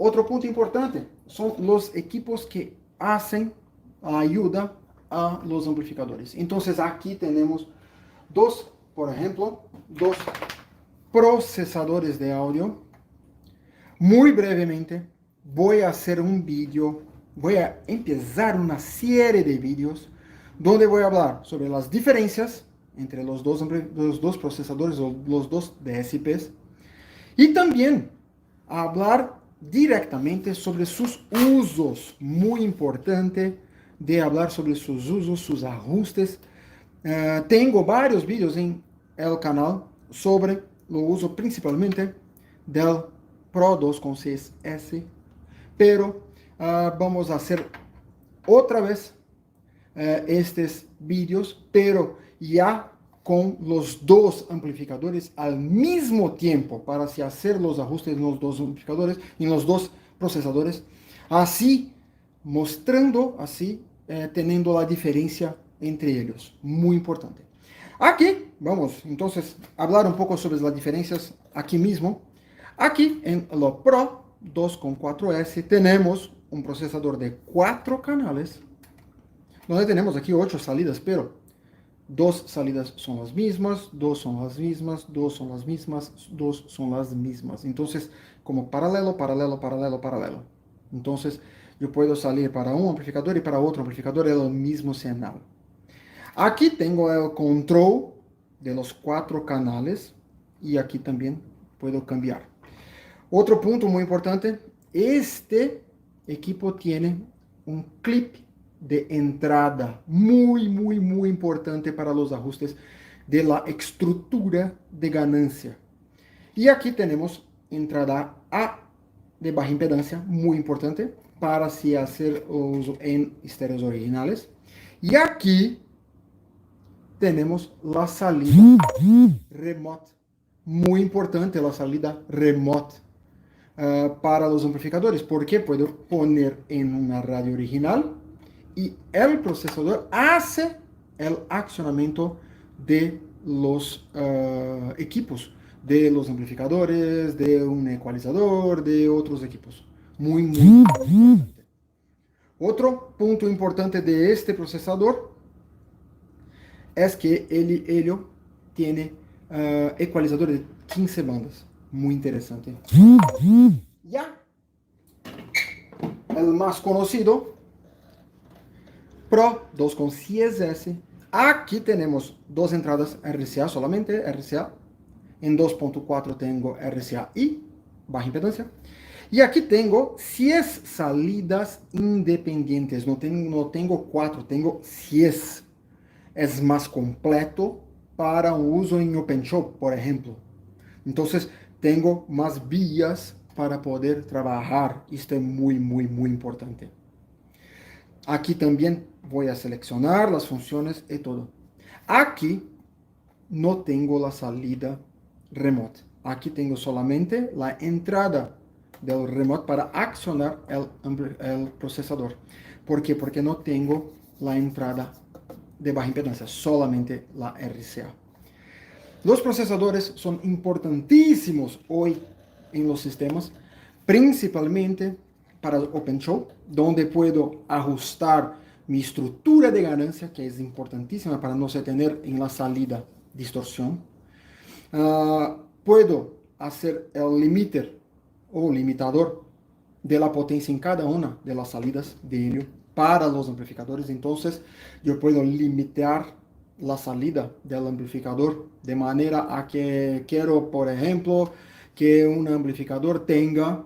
otro punto importante son los equipos que hacen ayuda a los amplificadores. Entonces aquí tenemos por ejemplo, dos procesadores de audio. Muy brevemente voy a hacer un vídeo, voy a empezar una serie de vídeos donde voy a hablar sobre las diferencias entre los dos procesadores o los dos DSPs y también hablar directamente sobre sus usos. Muy importante de hablar sobre sus usos, sus ajustes. Tengo varios vídeos en el canal sobre lo uso principalmente del Pro 2.6S, pero vamos a hacer otra vez estos vídeos, pero ya con los dos amplificadores al mismo tiempo, para así hacer los ajustes en los dos amplificadores, en los dos procesadores, así mostrando, así teniendo la diferencia entre ellos. Muy importante. Aquí vamos entonces a hablar un poco sobre las diferencias aquí mismo. Aquí en lo Pro 2.4S tenemos un procesador de 4 canales, donde tenemos aquí 8 salidas, pero 2 salidas son las mismas, 2 son las mismas, 2 son las mismas, 2 son las mismas. Entonces, como paralelo, paralelo, paralelo, paralelo. Entonces, yo puedo salir para un amplificador y para otro amplificador el mismo señal. Aquí tengo el control de los 4 canales y aquí también puedo cambiar. Otro punto muy importante, este equipo tiene un clip de entrada muy, muy, muy importante para los ajustes de la estructura de ganancia. Y aquí tenemos entrada A de baja impedancia, muy importante, para así hacer uso en estéreos originales. Y aquí tenemos la salida remote, muy importante la salida remote para los amplificadores, porque puedo poner en una radio original y el procesador hace el accionamiento de los equipos, de los amplificadores, de un ecualizador, de otros equipos. Muy, muy importante. Otro punto importante de este procesador es que ele tiene ecualizador de 15 bandas. Muy interesante. Ya, el más conocido, Pro 2.6S. Aquí tenemos dos entradas RCA, solamente RCA. En 2.4 tengo RCA-I, baja impedancia. Y aquí tengo 10 salidas independientes. No tengo 4, tengo 10. Es más completo para un uso en OpenShop, por ejemplo. Entonces, tengo más vías para poder trabajar. Esto es muy, muy, muy importante. Aquí también voy a seleccionar las funciones y todo. Aquí no tengo la salida remote. Aquí tengo solamente la entrada del remote para accionar el procesador. ¿Por qué? Porque no tengo la entrada de baja impedancia, solamente la RCA. Los procesadores son importantísimos hoy en los sistemas, principalmente para OpenShow, donde puedo ajustar mi estructura de ganancia, que es importantísima para no tener en la salida distorsión. Puedo hacer el limiter o limitador de la potencia en cada una de las salidas de helio para los amplificadores. Entonces, yo puedo limitar la salida del amplificador de manera a que quiero, por ejemplo, que un amplificador tenga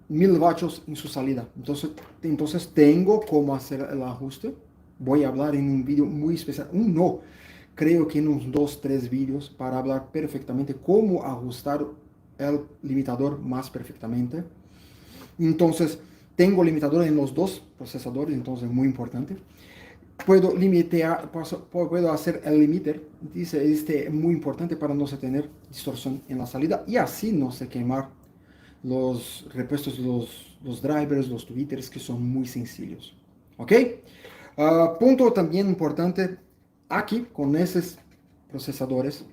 1000 vatios en su salida. Entonces tengo cómo hacer el ajuste. Voy a hablar en un vídeo muy especial. Creo que en unos 2-3 vídeos para hablar perfectamente cómo ajustar el limitador más perfectamente. Entonces, tengo limitador en los dos procesadores, entonces es muy importante. Puedo hacer el limiter, dice, es muy importante para no tener distorsión en la salida y así no se quemar los repuestos, los drivers, los tweeters, que son muy sencillos. ¿Ok? Punto también importante, aquí con esos procesadores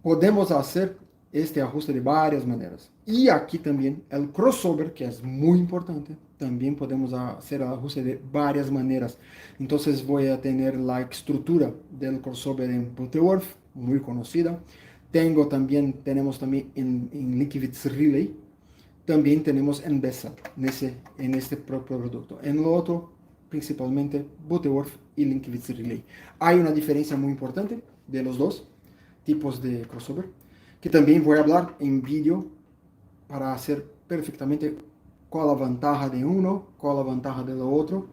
podemos hacer este ajuste de varias maneras. Y aquí también el crossover, que es muy importante, también podemos hacer el ajuste de varias maneras. Entonces voy a tener la estructura del crossover en Butterworth, muy conocida. Tenemos también en Linkivitz Relay, también tenemos en Bessel, en este propio producto. En lo otro, principalmente Butterworth y Linkivitz Relay. Hay una diferencia muy importante de los dos tipos de crossover, que también voy a hablar en vídeo para hacer perfectamente cuál la ventaja de uno, cuál la ventaja de lo otro,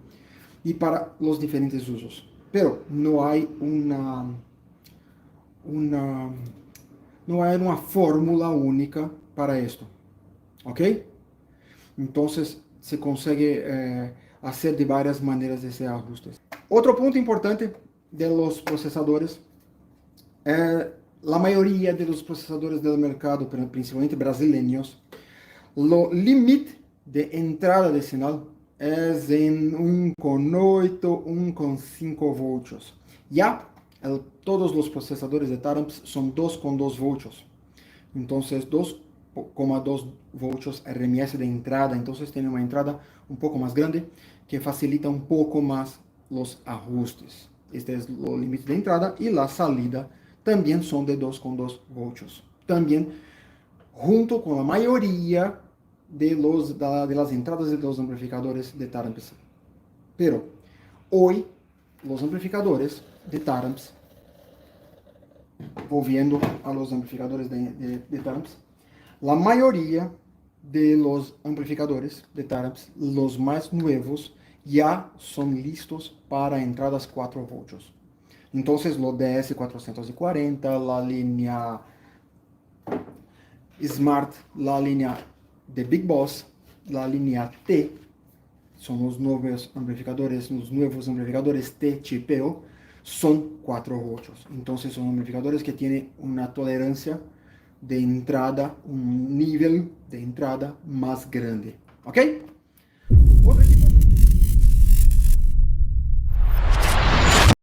y para los diferentes usos. Pero no hay no hay una fórmula única para esto. ¿Ok? Entonces se consigue hacer de varias maneras ese ajuste. Otro punto importante de los procesadores, la mayoría de los procesadores del mercado, principalmente brasileños, lo límite de entrada de señal es en 1,8, 1,5 voltios. Ya todos los procesadores de Taramps son 2,2 voltios. Entonces 2,2 voltios RMS de entrada, entonces tiene una entrada un poco más grande que facilita un poco más los ajustes. Este es el límite de entrada y la salida también son de 2,2 voltios. También junto con la mayoría de las entradas de los amplificadores de Taramps. Pero hoy los amplificadores de Taramps, volviendo a los amplificadores de Taramps, la mayoría de los amplificadores de Taramps, los más nuevos, ya son listos para entradas 4 voltios. Entonces, los DS440, la línea Smart, la línea de Big Boss, la línea T, son los nuevos amplificadores T chipeo, son 4 voltios. Entonces, son amplificadores que tienen una tolerancia de entrada, un nivel de entrada más grande. ¿Ok? Otro equipo